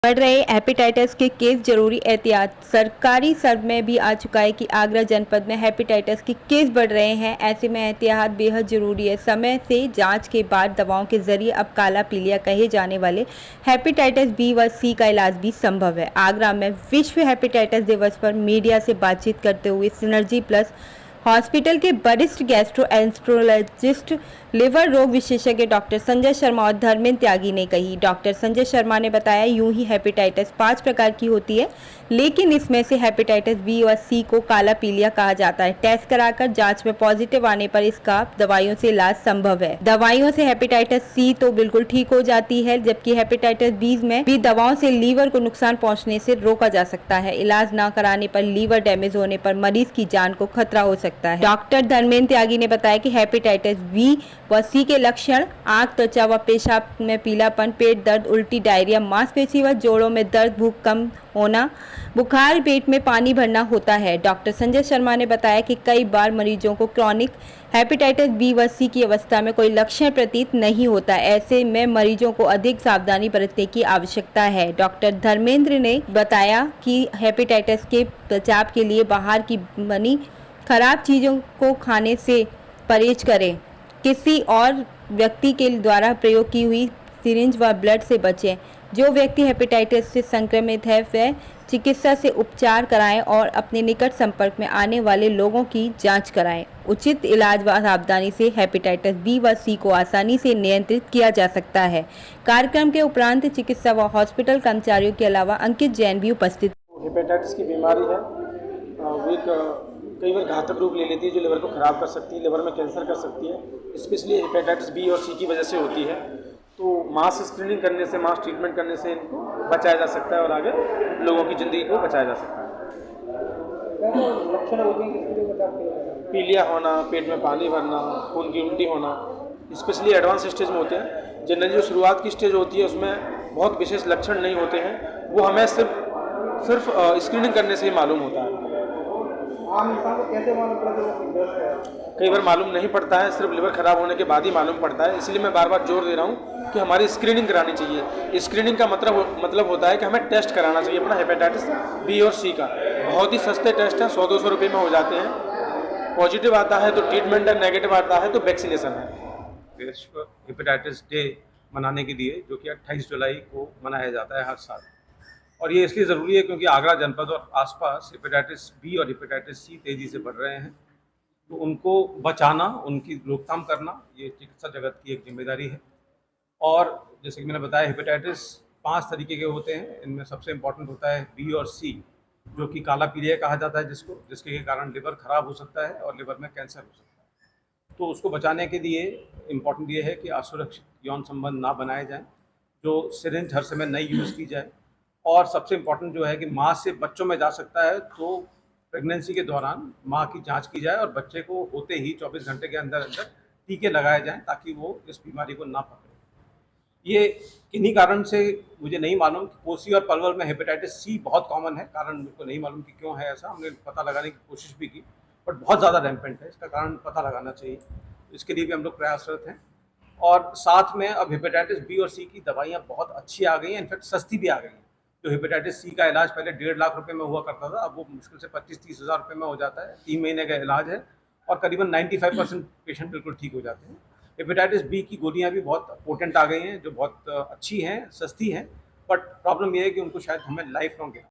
बढ़ रहे हेपेटाइटिस के केस, जरूरी एहतियात। सरकारी सर्वे में भी आ चुका है कि आगरा जनपद में हेपेटाइटिस के केस बढ़ रहे हैं। ऐसे में एहतियात बेहद जरूरी है। समय से जांच के बाद दवाओं के जरिए अब काला पीलिया कहे जाने वाले हेपेटाइटिस बी व सी का इलाज भी संभव है। आगरा में विश्व हेपेटाइटिस दिवस पर मीडिया से बातचीत करते हुए सिनर्जी प्लस हॉस्पिटल के वरिष्ठ गैस्ट्रोएंट्रोलॉजिस्ट, लिवर रोग विशेषज्ञ डॉक्टर संजय शर्मा और धर्मेंद्र त्यागी ने कही। डॉक्टर संजय शर्मा ने बताया, यूं ही हेपेटाइटिस 5 प्रकार की होती है, लेकिन इसमें से हेपेटाइटिस बी और सी को काला पीलिया कहा जाता है। टेस्ट कराकर जांच में पॉजिटिव आने पर इसका दवाइयों से इलाज संभव है। दवाइयों से हेपेटाइटिस सी तो बिल्कुल ठीक हो जाती है, जबकि हेपेटाइटिस बी में भी दवाओं से लीवर को नुकसान पहुंचने से रोका जा सकता है। इलाज न कराने पर लीवर डैमेज होने पर मरीज की जान को खतरा हो सकता है। डॉक्टर धर्मेंद्र त्यागी ने बताया कि हेपेटाइटिस बी व सी के लक्षण आंख, त्वचा व पेशाब में पीलापन, पेट दर्द, उल्टी, डायरिया, मांसपेशी व जोड़ों में दर्द, भूख कम होना, बुखार, पेट में पानी भरना होता है। डॉक्टर संजय शर्मा ने बताया कि कई बार मरीजों को क्रॉनिक हेपेटाइटिस बी व सी की अवस्था में कोई लक्षण प्रतीत नहीं होता। ऐसे में मरीजों को अधिक सावधानी बरतने की आवश्यकता है। डॉक्टर धर्मेंद्र ने बताया कि हेपेटाइटिस के बचाव के लिए बाहर की बनी खराब चीज़ों को खाने से परहेज करें। किसी और व्यक्ति के द्वारा प्रयोग की हुई सिरिंज व ब्लड से बचें। जो व्यक्ति हेपेटाइटिस से संक्रमित है वह चिकित्सा से उपचार कराएं और अपने निकट संपर्क में आने वाले लोगों की जांच कराएं। उचित इलाज व सावधानी से हेपेटाइटिस बी व सी को आसानी से नियंत्रित किया जा सकता है। कार्यक्रम के उपरांत चिकित्सा व हॉस्पिटल कर्मचारियों के अलावा अंकित जैन भी उपस्थित। हेपेटाइटिस की बीमारी है, वो कई बार घातक रूप ले लेती है, जो लिवर को ख़राब कर सकती है, लिवर में कैंसर कर सकती है। स्पेशली हेपेटाइटिस बी और सी की वजह से होती है। तो मास स्क्रीनिंग करने से, मास ट्रीटमेंट करने से इनको बचाया जा सकता है और आगे लोगों की ज़िंदगी को बचाया जा सकता है। लक्षण होते हैं पीलिया होना, पेट में पानी भरना, खून की उल्टी होना, स्पेशली एडवांस स्टेज में होते हैं। जनरली जो शुरुआत की स्टेज होती है उसमें बहुत विशेष लक्षण नहीं होते हैं, वो हमें सिर्फ स्क्रीनिंग करने से ही मालूम होता है। आम इंसान को कैसे मालूम पड़ता है? कई बार मालूम नहीं पड़ता है, सिर्फ लिवर खराब होने के बाद ही मालूम पड़ता है। इसलिए मैं बार बार जोर दे रहा हूँ कि हमारी स्क्रीनिंग करानी चाहिए। स्क्रीनिंग का मतलब होता है कि हमें टेस्ट कराना चाहिए अपना हेपेटाइटिस बी और सी का। बहुत ही सस्ते टेस्ट हैं, 100-200 रुपये में हो जाते हैं। पॉजिटिव आता है तो ट्रीटमेंट है, नेगेटिव आता है तो वैक्सीनेशन है। विश्व हेपेटाइटिस डे मनाने के लिए, जो कि 28 जुलाई को मनाया जाता है हर साल, और ये इसलिए ज़रूरी है क्योंकि आगरा जनपद और आसपास हेपेटाइटिस बी और हेपेटाइटिस सी तेज़ी से बढ़ रहे हैं। तो उनको बचाना, उनकी रोकथाम करना, ये चिकित्सा जगत की एक जिम्मेदारी है। और जैसे कि मैंने बताया, हेपेटाइटिस 5 तरीके के होते हैं। इनमें सबसे इम्पॉर्टेंट होता है बी और सी, जो कि काला पीलिया कहा जाता है जिसके कारण लिवर ख़राब हो सकता है और लिवर में कैंसर हो सकता है। तो उसको बचाने के लिए इम्पॉर्टेंट ये है कि असुरक्षित यौन संबंध ना बनाए जाएँ, जो सिरिंज हर समय नहीं यूज़ की जाए, और सबसे इम्पॉर्टेंट जो है कि माँ से बच्चों में जा सकता है तो प्रेगनेंसी के दौरान माँ की जांच की जाए और बच्चे को होते ही 24 घंटे के अंदर अंदर टीके लगाए जाएं ताकि वो इस बीमारी को ना पकड़े। ये किन्हीं कारण से मुझे नहीं मालूम कि कोसी और पलवल में हेपेटाइटिस सी बहुत कॉमन है। कारण मेरे को नहीं मालूम कि क्यों है ऐसा, हमने पता लगाने की कोशिश भी की, बट बहुत ज़्यादा रैम्पेंट है। इसका कारण पता लगाना चाहिए, इसके लिए भी हम लोग प्रयासरत हैं। और साथ में अब हेपेटाइटिस बी और सी की दवाइयाँ बहुत अच्छी आ गई हैं, इनफैक्ट सस्ती भी आ गई हैं। जो हेपेटाइटिस सी का इलाज पहले 1.5 लाख रुपए में हुआ करता था, अब वो मुश्किल से 25-30 हज़ार रुपये में हो जाता है। 3 महीने का इलाज है और करीबन 95% पेशेंट बिल्कुल ठीक हो जाते हैं। हेपेटाइटिस बी की गोलियां भी बहुत पोटेंट आ गई हैं, जो बहुत अच्छी हैं, सस्ती हैं, बट प्रॉब्लम ये है कि उनको शायद हमें लाइफ लॉन्ग